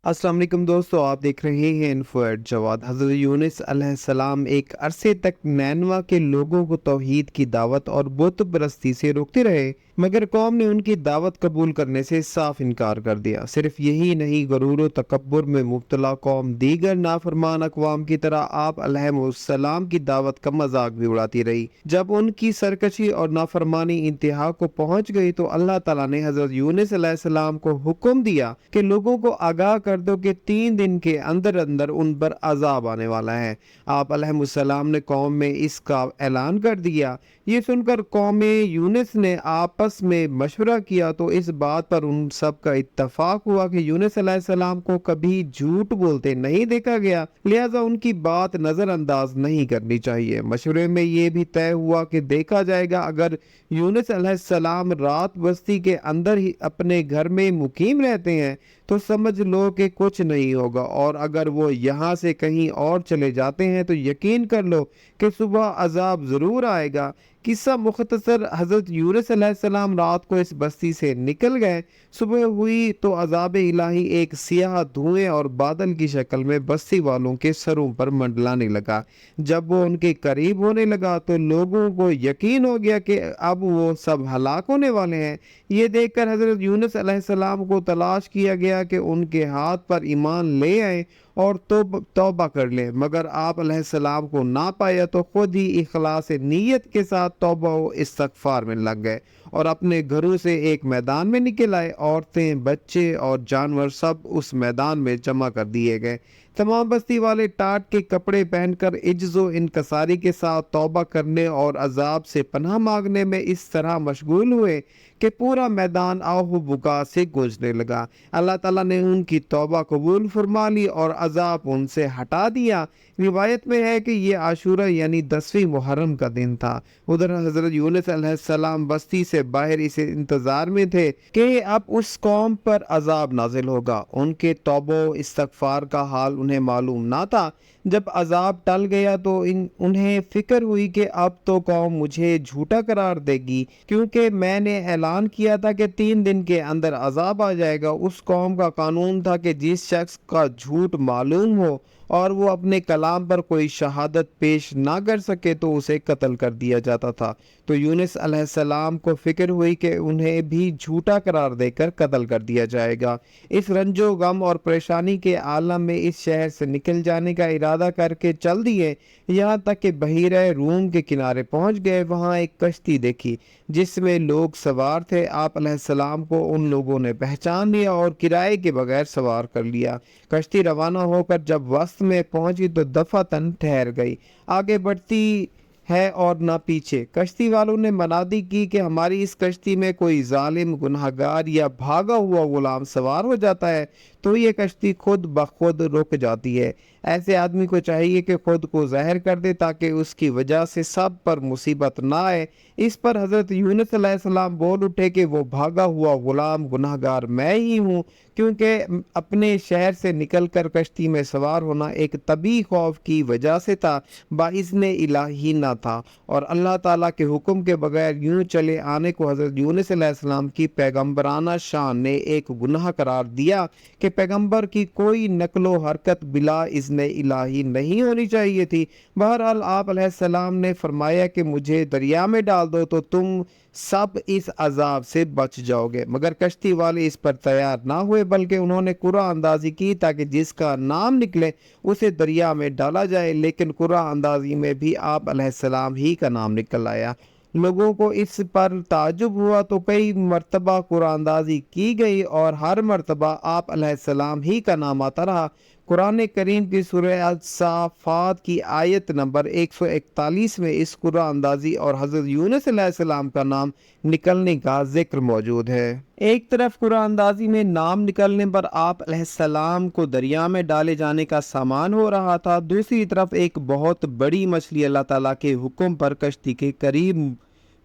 السلام علیکم دوستو، آپ دیکھ رہے ہیں انفو ایٹ جواد۔ حضرت یونس علیہ السلام ایک عرصے تک نینوا کے لوگوں کو توحید کی دعوت اور بت پرستی سے روکتے رہے، مگر قوم نے ان کی دعوت قبول کرنے سے صاف انکار کر دیا۔ صرف یہی نہیں، غرور و تکبر میں مبتلا قوم دیگر نافرمان اقوام کی طرح آپ علیہ السلام کی دعوت کا مذاق بھی اڑاتی رہی۔ جب ان کی سرکشی اور نافرمانی انتہا کو پہنچ گئی تو اللہ تعالیٰ نے حضرت یونس علیہ السلام کو حکم دیا کہ لوگوں کو آگاہ کر دو کہ 3 دن کے اندر اندر ان پر عذاب آنے والا ہے۔ آپ علیہ السلام نے قوم میں اس کا اعلان کر دیا۔ یہ سن کر قوم یونس نے آپس میں مشورہ کیا تو اس بات پر ان سب کا اتفاق ہوا کہ یونس علیہ السلام کو کبھی جھوٹ بولتے نہیں دیکھا گیا، لہذا ان کی بات نظر انداز نہیں کرنی چاہیے۔ مشورے میں یہ بھی طے ہوا کہ دیکھا جائے گا، اگر یونس علیہ السلام رات بستی کے اندر ہی اپنے گھر میں مقیم رہتے ہیں تو سمجھ لو کہ کچھ نہیں ہوگا، اور اگر وہ یہاں سے کہیں اور چلے جاتے ہیں تو یقین کر لو کہ صبح عذاب ضرور آئے گا۔ قصہ مختصر، حضرت یونس علیہ السلام رات کو اس بستی سے نکل گئے۔ صبح ہوئی تو عذاب الہی ایک سیاہ دھوئیں اور بادل کی شکل میں بستی والوں کے سروں پر منڈلانے لگا۔ جب وہ ان کے قریب ہونے لگا تو لوگوں کو یقین ہو گیا کہ اب وہ سب ہلاک ہونے والے ہیں۔ یہ دیکھ کر حضرت یونس علیہ السلام کو تلاش کیا گیا کہ ان کے ہاتھ پر ایمان لے آئیں اور توبہ کر لیں، مگر آپ علیہ السلام کو نہ پایا تو خود ہی اخلاص نیت کے ساتھ توبہ و استغفار میں لگ گئے اور اپنے گھروں سے ایک میدان میں نکل آئے۔ عورتیں، بچے اور جانور سب اس میدان میں جمع کر دیے گئے۔ تمام بستی والے ٹاٹ کے کپڑے پہن کر عجز و انکساری کے ساتھ توبہ کرنے اور عذاب سے پناہ مانگنے میں اس طرح مشغول ہوئے کہ پورا میدان آہ بکا سے گونجنے لگا۔ اللہ تعالیٰ نے ان کی توبہ قبول فرما لی اور عذاب ان سے ہٹا دیا۔ روایت میں ہے کہ یہ عاشورہ یعنی 10ویں محرم کا دن تھا۔ ادھر حضرت یونس علیہ السلام بستی سے باہر اس انتظار میں تھے کہ اب اس قوم پر عذاب نازل ہوگا۔ ان کے توبہ و استغفار کا حال انہیں معلوم نہ تھا۔ جب عذاب ٹل گیا تو انہیں فکر ہوئی کہ اب تو قوم مجھے جھوٹا قرار دے گی، کیونکہ میں نے اعلان کیا تھا کہ 3 دن کے اندر عذاب آ جائے گا۔ اس قوم کا قانون تھا کہ جس شخص کا جھوٹ معلوم ہو اور وہ اپنے کلام پر کوئی شہادت پیش نہ کر سکے تو اسے قتل کر دیا جاتا تھا۔ تو یونس علیہ السلام کو فکر ہوئی کہ انہیں بھی جھوٹا قرار دے کر قتل کر دیا جائے گا۔ اس رنج و غم اور پریشانی کے عالم میں اس شہر سے نکل جانے کا ارادہ کر کے چل دیے، یہاں تک کہ بحیرہ روم کے کنارے پہنچ گئے۔ وہاں ایک کشتی دیکھی جس میں لوگ سوار تھے۔ آپ علیہ السلام کو ان لوگوں نے پہچان لیا اور کرائے کے بغیر سوار کر لیا۔ کشتی روانہ ہو کر جب وسط میں پہنچی تو دفعتاً ٹھہر گئی، آگے بڑھتی ہے اور نہ پیچھے۔ کشتی والوں نے منادی کی کہ ہماری اس کشتی میں کوئی ظالم، گنہگار یا بھاگا ہوا غلام سوار ہو جاتا ہے تو یہ کشتی خود بخود رک جاتی ہے۔ ایسے آدمی کو چاہیے کہ خود کو ظاہر کر دے تاکہ اس کی وجہ سے سب پر مصیبت نہ آئے۔ اس پر حضرت یونس علیہ السلام بول اٹھے کہ وہ بھاگا ہوا غلام گنہگار میں ہی ہوں، کیونکہ اپنے شہر سے نکل کر کشتی میں سوار ہونا ایک طبعی خوف کی وجہ سے تھا، باذن الہی نہ تھا، اور اللہ تعالیٰ کے حکم کے بغیر یوں چلے آنے کو حضرت یونس علیہ السلام کی پیغمبرانہ شان نے ایک گناہ قرار دیا کہ پیغمبر کی کوئی نقل و حرکت بلا اذن الہی نہیں ہونی چاہیے تھی۔ بہرحال آپ علیہ السلام نے فرمایا کہ مجھے دریا میں ڈال دو تو تم سب اس عذاب سے بچ جاؤ گے، مگر کشتی والے اس پر تیار نہ ہوئے، بلکہ انہوں نے قرعہ اندازی کی تاکہ جس کا نام نکلے اسے دریا میں ڈالا جائے، لیکن قرعہ اندازی میں بھی آپ علیہ السلام ہی کا نام نکل آیا۔ لوگوں کو اس پر تعجب ہوا تو کئی مرتبہ قرعہ اندازی کی گئی اور ہر مرتبہ آپ علیہ السلام ہی کا نام آتا رہا۔ قرآن کریم کی سورہ الصافات کی آیت نمبر 141 میں اس قرعہ اندازی اور حضرت یونس علیہ السلام کا نام نکلنے کا ذکر موجود ہے۔ ایک طرف قرعہ اندازی میں نام نکلنے پر آپ علیہ السلام کو دریا میں ڈالے جانے کا سامان ہو رہا تھا، دوسری طرف ایک بہت بڑی مچھلی اللہ تعالیٰ کے حکم پر کشتی کے قریب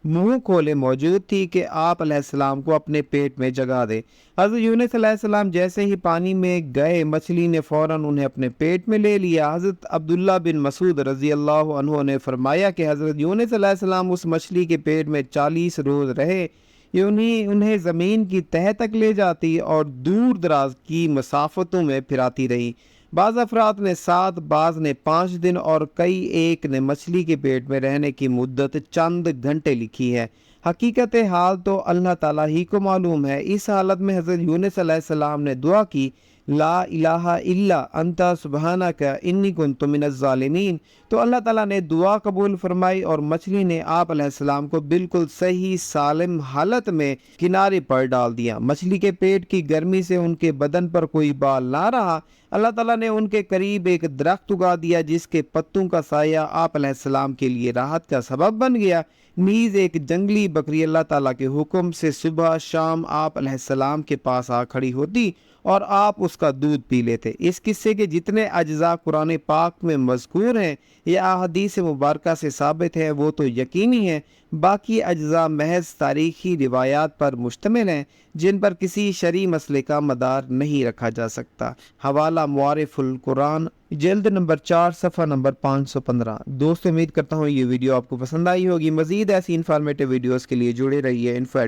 منہ کھولے موجود تھی کہ آپ علیہ السلام کو اپنے پیٹ میں جگہ دے۔ حضرت یونس علیہ السلام جیسے ہی پانی میں گئے، مچھلی نے فوراً انہیں اپنے پیٹ میں لے لیا۔ حضرت عبداللہ بن مسعود رضی اللہ عنہ نے فرمایا کہ حضرت یونس علیہ السلام اس مچھلی کے پیٹ میں 40 روز رہے۔ یہ انہیں زمین کی تہہ تک لے جاتی اور دور دراز کی مسافتوں میں پھراتی رہی۔ بعض افراد نے 7، بعض نے 5 دن اور کئی ایک نے مچھلی کے پیٹ میں رہنے کی مدت چند گھنٹے لکھی ہے۔ حقیقت حال تو اللہ تعالیٰ ہی کو معلوم ہے۔ اس حالت میں حضرت یونس علیہ السلام نے دعا کی، لا الہ الا انت سبحانک انی کنت من الظالمین، تو اللہ تعالیٰ نے دعا قبول فرمائی اور مچھلی نے آپ علیہ السلام کو بالکل صحیح سالم حالت میں کنارے پر ڈال دیا۔ مچھلی کے پیٹ کی گرمی سے ان کے بدن پر کوئی بال نہ رہا۔ اللہ تعالیٰ نے ان کے قریب ایک درخت اگا دیا جس کے پتوں کا سایہ آپ علیہ السلام کے لیے راحت کا سبب بن گیا۔ نیز ایک جنگلی بکری اللہ تعالیٰ کے حکم سے صبح شام آپ علیہ السلام کے پاس آ کھڑی ہوتی اور آپ اس کا دودھ پی لیتے۔ اس قصے کے جتنے اجزاء قرآن پاک میں مذکور ہیں یا احادیث مبارکہ سے ثابت ہیں وہ تو یقینی ہیں، باقی اجزاء محض تاریخی روایات پر مشتمل ہیں جن پر کسی شرعی مسئلے کا مدار نہیں رکھا جا سکتا۔ حوالہ معارف القرآن، جلد نمبر 4، صفحہ نمبر 515۔ دوستو، امید کرتا ہوں یہ ویڈیو آپ کو پسند آئی ہوگی۔ مزید ایسی انفارمیٹیو ویڈیوز کے لیے جڑے رہیے انفو